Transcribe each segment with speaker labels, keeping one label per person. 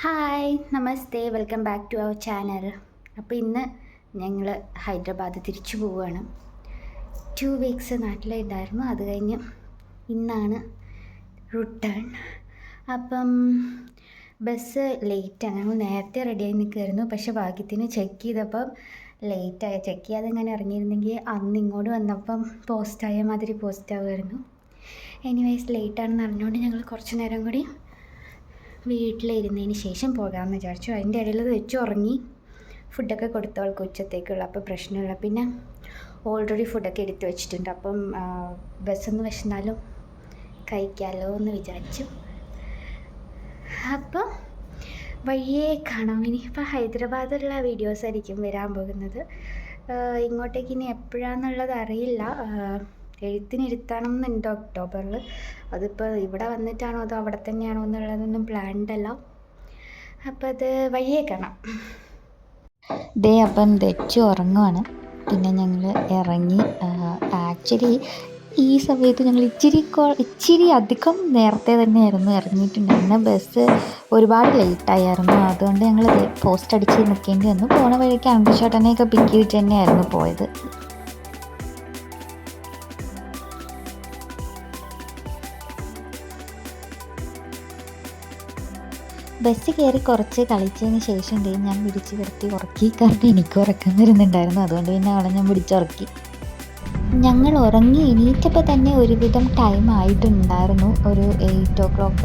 Speaker 1: Hi നമസ്തേ welcome back to our channel. അപ്പോൾ ഇന്ന് ഞങ്ങൾ ഹൈദരാബാദ് തിരിച്ചു പോവുകയാണ്. 2 വീക്സ് നാട്ടിലുണ്ടായിരുന്നു. അത് കഴിഞ്ഞ് ഇന്നാണ് റിട്ടേൺ. അപ്പം ബസ് ലേറ്റാണ്. ഞങ്ങൾ നേരത്തെ റെഡിയായി നിൽക്കുമായിരുന്നു. പക്ഷേ ഭാഗ്യത്തിന് ചെക്ക് ചെയ്തപ്പം ലേറ്റായി. ചെക്ക് ചെയ്യാതെ ഇങ്ങനെ ഇറങ്ങിയിരുന്നെങ്കിൽ അന്ന് ഇങ്ങോട്ട് വന്നപ്പം പോസ്റ്റായ മാതിരി പോസ്റ്റാവുമായിരുന്നു. എനിവേസ് ലേറ്റാണെന്ന് അറിഞ്ഞുകൊണ്ട് ഞങ്ങൾ കുറച്ച് നേരം കൂടി വീട്ടിലിരുന്നതിന് ശേഷം പോകാമെന്ന് വിചാരിച്ചു. അതിൻ്റെ ഇടയിൽ വെച്ച് ഉറങ്ങി. ഫുഡൊക്കെ കൊടുത്തവൾക്ക് ഉച്ചത്തേക്കുള്ള, അപ്പോൾ പ്രശ്നമില്ല. പിന്നെ ഓൾറെഡി ഫുഡൊക്കെ എടുത്ത് വെച്ചിട്ടുണ്ട്. അപ്പം ബസ്സൊന്ന് വിശന്നാലും കഴിക്കാമല്ലോ എന്ന് വിചാരിച്ചു. അപ്പം വഴിയേ കാണാം. ഇനിയിപ്പോൾ ഹൈദരാബാദിലുള്ള വീഡിയോസ് ആയിരിക്കും വരാൻ പോകുന്നത്. ഇങ്ങോട്ടേക്ക് ഇനി എപ്പോഴാണെന്നുള്ളത് അറിയില്ല. എഴുത്തിനിരുത്തണം എന്നുണ്ട് ഒക്ടോബറിൽ. അതിപ്പോൾ ഇവിടെ വന്നിട്ടാണോ അതോ അവിടെ തന്നെയാണോ എന്നുള്ളതൊന്നും പ്ലാൻഡ് അല്ല. അപ്പോൾ അത് വഴിയേ കാണാം.
Speaker 2: അപ്പം തെച്ചു ഉറങ്ങുവാണ്. പിന്നെ ഞങ്ങൾ ഇറങ്ങി. ആക്ച്വലി ഈ സമയത്ത് ഞങ്ങൾ ഇച്ചിരി അധികം നേരത്തെ തന്നെയായിരുന്നു ഇറങ്ങിയിട്ടുണ്ടായിരുന്നത്. ബസ് ഒരുപാട് ലേറ്റായിരുന്നു. അതുകൊണ്ട് ഞങ്ങൾ പോസ്റ്റ് അടിച്ച് നിൽക്കേണ്ടി വന്നു. പോണ വഴിക്ക് അങ്കുശേട്ടനെയൊക്കെ പിക്ക് ചെയ്തിട്ട് തന്നെയായിരുന്നു പോയത്. ബസ് കയറി കുറച്ച് കളിച്ചതിന് ശേഷം ഞാൻ പിടിച്ച് കിടത്തി ഉറക്കി. കാരണം എനിക്ക് ഉറക്കം വരുന്നുണ്ടായിരുന്നു. അതുകൊണ്ട് പിന്നെ അവളെ ഞാൻ പിടിച്ചുറക്കി. ഞങ്ങൾ ഉറങ്ങി എണീറ്റപ്പോൾ തന്നെ ഒരുവിധം ടൈം ആയിട്ടുണ്ടായിരുന്നു. ഒരു 8 o'clock,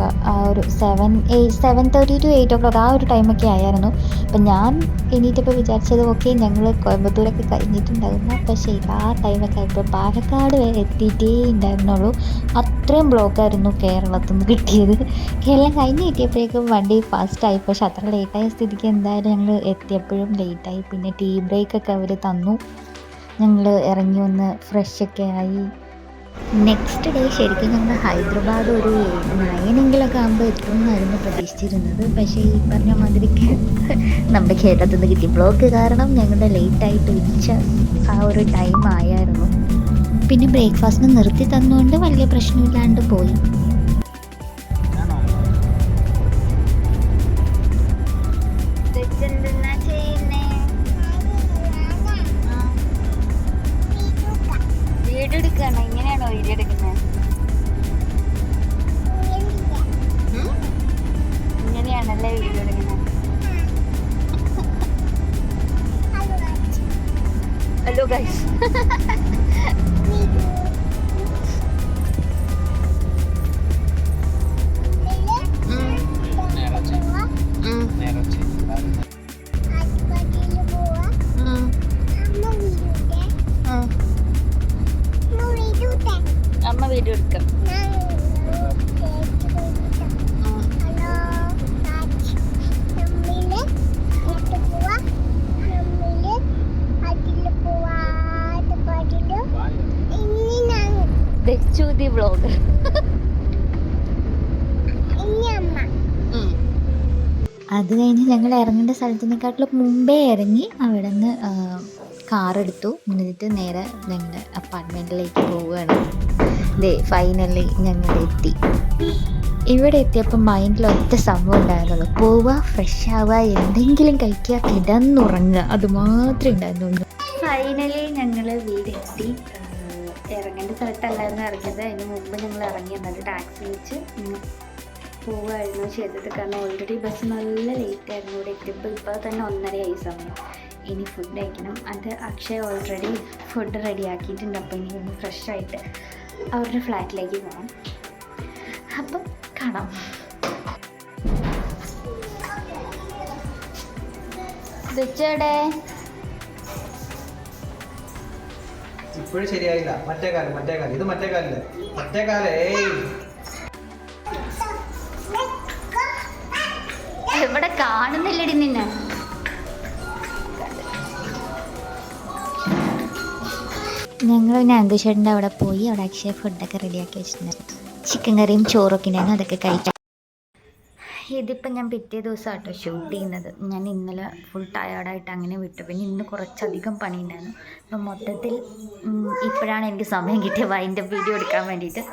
Speaker 2: ഒരു 7:30 to 8 o'clock ആ ഒരു ടൈമൊക്കെ ആയിരുന്നു. അപ്പം ഞാൻ എണീറ്റപ്പോൾ വിചാരിച്ചത് ഓക്കെ ഞങ്ങൾ കോയമ്പത്തൂരൊക്കെ കഴിഞ്ഞിട്ടുണ്ടായിരുന്നു. പക്ഷേ ആ ടൈമൊക്കെ ആയപ്പോൾ പാലക്കാട് വരെ എത്തിയിട്ടേ ഉണ്ടായിരുന്നുള്ളൂ. അത്രയും ബ്ലോക്കായിരുന്നു കേരളത്തിൽ നിന്ന് കിട്ടിയത്. കേരളം കഴിഞ്ഞ് കിട്ടിയപ്പോഴേക്കും വണ്ടി ഫാസ്റ്റായി. പക്ഷെ അത്ര ലേറ്റായ സ്ഥിതിക്ക് എന്തായാലും ഞങ്ങൾ എത്തിയപ്പോഴും ലേറ്റായി. പിന്നെ ടീ ബ്രേക്കൊക്കെ അവർ തന്നു. ഞങ്ങൾ ഇറങ്ങി വന്ന് ഫ്രഷൊക്കെ ആയി. നെക്സ്റ്റ് ഡേ ശരിക്കും ഞങ്ങൾ ഹൈദരാബാദ് ഒരു 9 ആകുമ്പോൾ എത്തുമെന്നായിരുന്നു പ്രതീക്ഷിച്ചിരുന്നത്. പക്ഷേ ഈ പറഞ്ഞ മാതിരിക്ക് നമ്മുടെ കേരളത്തിൽ നിന്ന് കിട്ടിയ ബ്ലോക്ക് കാരണം ഞങ്ങളുടെ ലേറ്റായിട്ട് ഉച്ച ആ ഒരു ടൈം ആയിരുന്നു. പിന്നെ ബ്രേക്ക്ഫാസ്റ്റിന് നിർത്തി തന്നുകൊണ്ട് വലിയ പ്രശ്നമില്ലാണ്ട് പോയി.
Speaker 1: വീഡിയോ ഇങ്ങനെയാണോ വീഡിയോ എടുക്കുന്നത്? ഇങ്ങനെയാണല്ലേ വീഡിയോ എടുക്കുന്നത്? Hello guys. അമ്മ വീഡിയോ എടുക്കാം. The vlogger.
Speaker 2: അത് കഴിഞ്ഞ് ഞങ്ങൾ ഇറങ്ങേണ്ട സ്ഥലത്തിനെക്കാട്ടിലും മുമ്പേ ഇറങ്ങി അവിടെ നിന്ന് കാറെടുത്തു. എന്നിട്ട് നേരെ ഞങ്ങളുടെ അപ്പാർട്ട്മെൻറ്റിലേക്ക് പോവുകയാണ്. ഫൈനലി ഞങ്ങൾ എത്തി. ഇവിടെ എത്തിയപ്പോൾ മൈൻഡിൽ ഒറ്റ സംഭവം ഉണ്ടായിരുന്നുള്ളൂ. പോവുക, ഫ്രഷ് ആവുക, എന്തെങ്കിലും കഴിക്കുക, കിടന്നുറങ്ങുക. അതുമാത്രമേ ഉണ്ടായിരുന്നുള്ളൂ.
Speaker 1: ഫൈനലി ഞങ്ങൾ വീടെത്തി. ഇറങ്ങേണ്ട സ്ഥലത്തല്ലായിരുന്നു ഇറങ്ങിയത്. അതിന് മുമ്പ് ഞങ്ങൾ ഇറങ്ങി. എന്നിട്ട് ടാക്സി വെച്ച് പോവുകയായിരുന്നു ചെയ്തത്. കാരണം ഓൾറെഡി ബസ് നല്ല ലേറ്റ് ആയിരുന്നു. ഇവിടെ എത്തിയപ്പോൾ ഇപ്പോൾ തന്നെ 1:30 സമയം. ഇനി ഫുഡ് കഴിക്കണം. അത് അക്ഷയ് ഓൾറെഡി ഫുഡ് റെഡിയാക്കിയിട്ടുണ്ട്. അപ്പോൾ ഇനി ഒന്ന് ഫ്രഷായിട്ട് അവരുടെ ഫ്ലാറ്റിലേക്ക് പോകണം. അപ്പം കാണാം. ദുച്ചേടെ
Speaker 3: ഇപ്പോഴും ശരിയായില്ല. മറ്റേ കാലം ഇത് മറ്റേ കാലം.
Speaker 1: ഇവിടെ കാണുന്നില്ലടി നിന്നെ.
Speaker 2: ഞങ്ങൾ പിന്നെ അങ്കുശേട്ടൻ്റെ അവിടെ പോയി. അവിടെ അക്ഷയ ഫുഡൊക്കെ റെഡിയാക്കി വെച്ചിട്ടുണ്ടായിരുന്നു. ചിക്കൻ കറിയും ചോറൊക്കെ ഉണ്ടായിരുന്നു. അതൊക്കെ കഴിക്കാം.
Speaker 1: ഇതിപ്പോൾ ഞാൻ പിറ്റേ ദിവസം ആട്ടോ ഷൂട്ട് ചെയ്യുന്നത്. ഞാൻ ഇന്നലെ ഫുൾ ടയേർഡായിട്ട് അങ്ങനെ വിട്ടു. പിന്നെ ഇന്ന് കുറച്ചധികം പണിയുണ്ടായിരുന്നു. അപ്പം മൊത്തത്തിൽ ഇപ്പോഴാണ് എനിക്ക് സമയം കിട്ടിയത് വൈൻഡ് അപ്പ് വീഡിയോ എടുക്കാൻ വേണ്ടിയിട്ട്.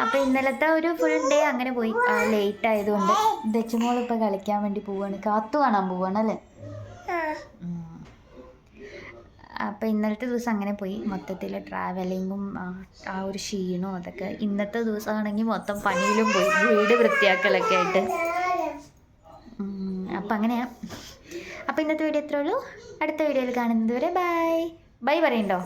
Speaker 1: അപ്പോൾ ഇന്നലത്തെ ഒരു ഫുൾ ഡേ അങ്ങനെ പോയി. ലേറ്റ് ആയതുകൊണ്ട് ദച്ചുമോൾ ഇപ്പോൾ കളിക്കാൻ വേണ്ടി പോവാണ്. കാത്തു കാണാൻ പോവാണ് അല്ലേ? അപ്പോൾ ഇന്നലത്തെ ദിവസം അങ്ങനെ പോയി. മൊത്തത്തിൽ ട്രാവലിങ്ങും ആ ഒരു ക്ഷീണവും അതൊക്കെ. ഇന്നത്തെ ദിവസമാണെങ്കിൽ മൊത്തം പണിയിലും പോയി, വീട് വൃത്തിയാക്കലൊക്കെ ആയിട്ട്. അപ്പം അങ്ങനെയാണ്. അപ്പോൾ ഇന്നത്തെ വീഡിയോ ഇത്രേ ഉള്ളൂ. അടുത്ത വീഡിയോയിൽ കാണുന്നത് വരെ ബൈ. ബൈ പറയണ്ടോ?